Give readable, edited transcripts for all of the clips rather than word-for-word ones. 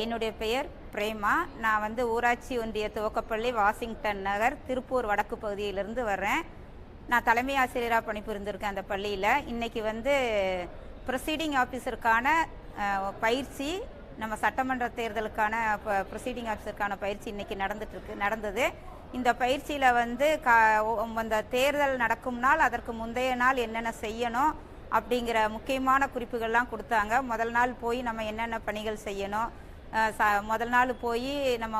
என்னுடைய பெயர் பிரேமா. நான் ஊராட்சி ஒன்றிய துவக்கப்பள்ளி வாஷிங்டன் நகர் திருப்பூர் வடக்கு பகுதியிலிருந்து வர்றேன். நான் தலைமை ஆசிரியராக பணிபுரிந்திருக்கேன் அந்த பள்ளியில். இன்றைக்கி ப்ரொசீடிங் ஆஃபீஸருக்கான பயிற்சி, நம்ம சட்டமன்ற தேர்தலுக்கான ப்ரொசீடிங் ஆஃபீஸருக்கான பயிற்சி இன்றைக்கி நடந்தது. இந்த பயிற்சியில் அந்த தேர்தல் நடக்கும் நாள், அதற்கு முந்தைய நாள் என்னென்ன செய்யணும் அப்படிங்கிற முக்கியமான குறிப்புகள்லாம் கொடுத்தாங்க. முதல் நாள் போய் நம்ம என்னென்ன பணிகள் செய்யணும், முதல் நாள் போய் நம்ம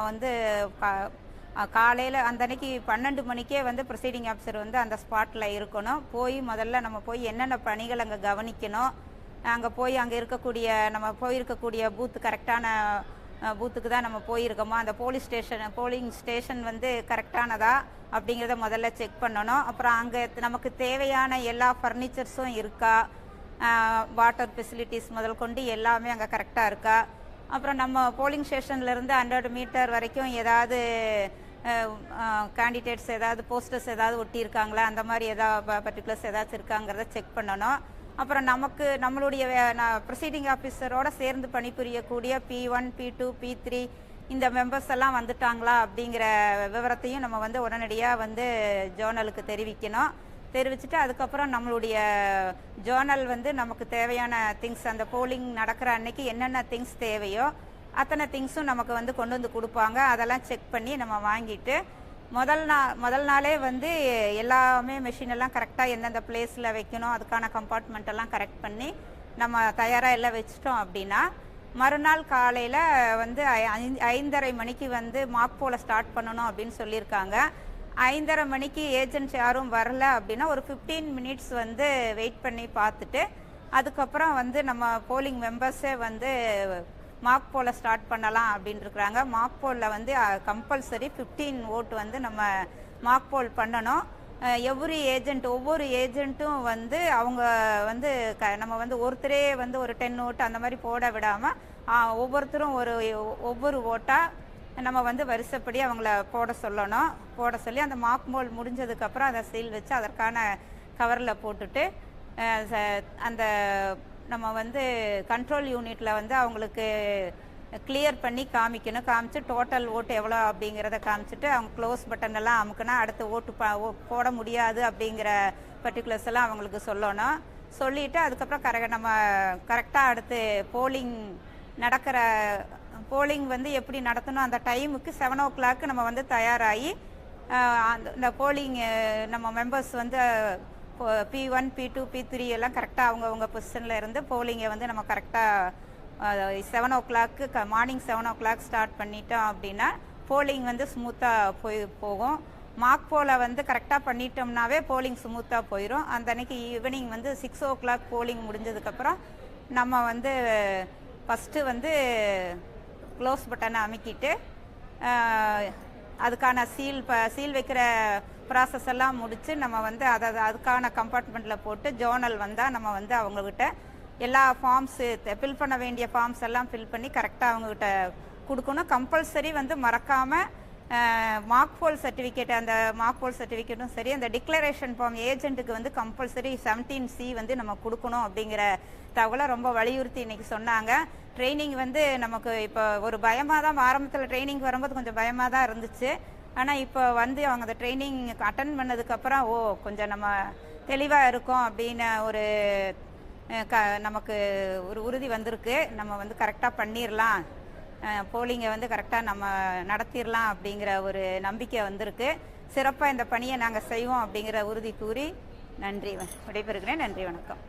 காலையில் அந்த அன்னைக்கு 12 மணிக்கே ப்ரொசீடிங் ஆஃபீஸர் அந்த ஸ்பாட்டில் இருக்கணும். முதல்ல நம்ம என்னென்ன பணிகள் அங்கே கவனிக்கணும், அங்கே அங்கே நம்ம போயிருக்கக்கூடிய பூத்து கரெக்டான பூத்துக்கு தான் நம்ம போயிருக்கோமா, அந்த போலிங் ஸ்டேஷன் கரெக்டானதா அப்படிங்கிறத முதல்ல செக் பண்ணணும். அப்புறம் அங்கே நமக்கு தேவையான எல்லா ஃபர்னிச்சர்ஸும் இருக்கா, வாட்டர் ஃபெசிலிட்டிஸ் முதல் கொண்டு எல்லாமே அங்கே கரெக்டாக இருக்கா. அப்புறம் நம்ம போலிங் ஸ்டேஷன்லேருந்து 100 மீட்டர் வரைக்கும் ஏதாவது கேண்டிடேட்ஸ் ஏதாவது போஸ்டர்ஸ் ஏதாவது ஒட்டியிருக்காங்களா, அந்த மாதிரி ஏதாவது பர்டிகுலர்ஸ் ஏதாச்சும் இருக்காங்கிறத செக் பண்ணணும். அப்புறம் நம்மளுடைய ப்ரொசீடிங் ஆஃபீஸரோட சேர்ந்து பணிபுரியக்கூடிய P1, P2, P3 இந்த மெம்பர்ஸ் எல்லாம் வந்துட்டாங்களா அப்படிங்கிற விவரத்தையும் நம்ம உடனடியாக ஜேர்னலுக்கு தெரிவிச்சுட்டு அதுக்கப்புறம் நம்மளுடைய ஜேர்னல் நமக்கு தேவையான திங்ஸ், அந்த போலிங் நடக்கிற அன்னைக்கு என்னென்ன திங்ஸ் தேவையோ அத்தனை திங்ஸும் நமக்கு கொண்டு கொடுப்பாங்க. அதெல்லாம் செக் பண்ணி நம்ம வாங்கிட்டு முதல் நாளே எல்லாமே மெஷின் எல்லாம் கரெக்டாக எந்தெந்த பிளேஸில் வைக்கணும், அதுக்கான கம்பார்ட்மெண்ட் எல்லாம் கரெக்ட் பண்ணி நம்ம தயாராக எல்லாம் வச்சிட்டோம் அப்படின்னா, மறுநாள் காலையில் 5:30 மணிக்கு மாக் போல ஸ்டார்ட் பண்ணணும் அப்படின்னு சொல்லியிருக்காங்க. 5:30 மணிக்கு ஏஜென்ட்ஸ் யாரும் வரல அப்படின்னா ஒரு 15 மினிட்ஸ் வெயிட் பண்ணி பார்த்துட்டு அதுக்கப்புறம் நம்ம போலிங் மெம்பர்ஸே மாக் போல ஸ்டார்ட் பண்ணலாம் அப்படின்னு இருக்கிறாங்க. மாக் போலில் கம்பல்சரி 15 ஓட் நம்ம மாக் போல் பண்ணணும். ஒவ்வொரு ஏஜென்ட்டும் அவங்க நம்ம ஒருத்தரே ஒரு 10 ஓட்டு அந்த மாதிரி போட விடாமல் ஒவ்வொருத்தரும் ஒவ்வொரு ஓட்டாக நம்ம வரிசைப்படி அவங்கள போட சொல்லி அந்த மாக் போல் முடிஞ்சதுக்கப்புறம் அதை சீல் வச்சு அதற்கான கவரில் போட்டுட்டு அந்த நம்ம கண்ட்ரோல் யூனிட்டில் அவங்களுக்கு கிளியர் பண்ணி காமிச்சு டோட்டல் ஓட்டு எவ்வளோ அப்படிங்கிறத காமிச்சிட்டு அவங்க க்ளோஸ் பட்டன் எல்லாம் அமுக்குனா அடுத்த ஓட்டு போட முடியாது அப்படிங்கிற பர்டிகுலர்ஸ் எல்லாம் அவங்களுக்கு சொல்லிவிட்டு அதுக்கப்புறம் நம்ம கரெக்டாக அடுத்து போலிங் எப்படி நடத்தணும் அந்த டைமுக்கு 7 o'clock நம்ம தயாராகி இந்த போலிங் நம்ம மெம்பர்ஸ் P1, P2, P3 எல்லாம் கரெக்டாக அவங்கவுங்க பொசிஷனில் இருந்து போலிங்கை நம்ம கரெக்டாக 7 o'clock மார்னிங் 7 o'clock ஸ்டார்ட் பண்ணிட்டோம் அப்படின்னா போலிங் ஸ்மூத்தாக போகும். மார்க் போல கரெக்டாக பண்ணிட்டோம்னாவே போலிங் ஸ்மூத்தாக போயிடும். அந்த அன்னைக்கு ஈவினிங் 6 o'clock போலிங் முடிஞ்சதுக்கப்புறம் நம்ம ஃபஸ்ட்டு க்ளோஸ் பட்டனை அமுக்கிட்டு அதுக்கான சீல் வைக்கிற ப்ராசஸ் எல்லாம் முடித்து நம்ம அதுக்கான கம்பார்ட்மெண்ட்டில் போட்டு ஜேர்னல் வந்தால் நம்ம அவங்கக்கிட்ட எல்லா ஃபில் பண்ண வேண்டிய ஃபார்ம்ஸ் எல்லாம் ஃபில் பண்ணி கரெக்டாக அவங்கக்கிட்ட கொடுக்கணும். கம்பல்சரி மறக்காமல் மார்க் போல் சர்டிஃபிகேட், அந்த மார்க் போல் சர்டிஃபிகேட்டும் சரி, அந்த டிக்ளரேஷன் ஃபார்ம் ஏஜென்ட்டுக்கு கம்பல்சரி 17C நம்ம கொடுக்கணும் அப்படிங்கிற தகவலை ரொம்ப வலியுறுத்தி இன்றைக்கி சொன்னாங்க. ட்ரைனிங் நமக்கு இப்போ ஒரு பயமாக தான், ஆரம்பத்தில் ட்ரைனிங் வரும்போது கொஞ்சம் பயமாக தான் இருந்துச்சு. ஆனால் இப்போ அவங்க அந்த ட்ரைனிங் அட்டன் பண்ணதுக்கப்புறம் கொஞ்சம் நம்ம தெளிவாக இருக்கோம் அப்படின்னு நமக்கு ஒரு உறுதி வந்திருக்கு. நம்ம கரெக்டாக பண்ணிடலாம், போலிங்கை கரெக்டாக நம்ம நடத்திடலாம் அப்படிங்கிற ஒரு நம்பிக்கை வந்திருக்கு. சிறப்பாக இந்த பணியை நாங்கள் செய்வோம் அப்படிங்கிற உறுதி கூறி விடைபெறுகிறேன். நன்றி, வணக்கம்.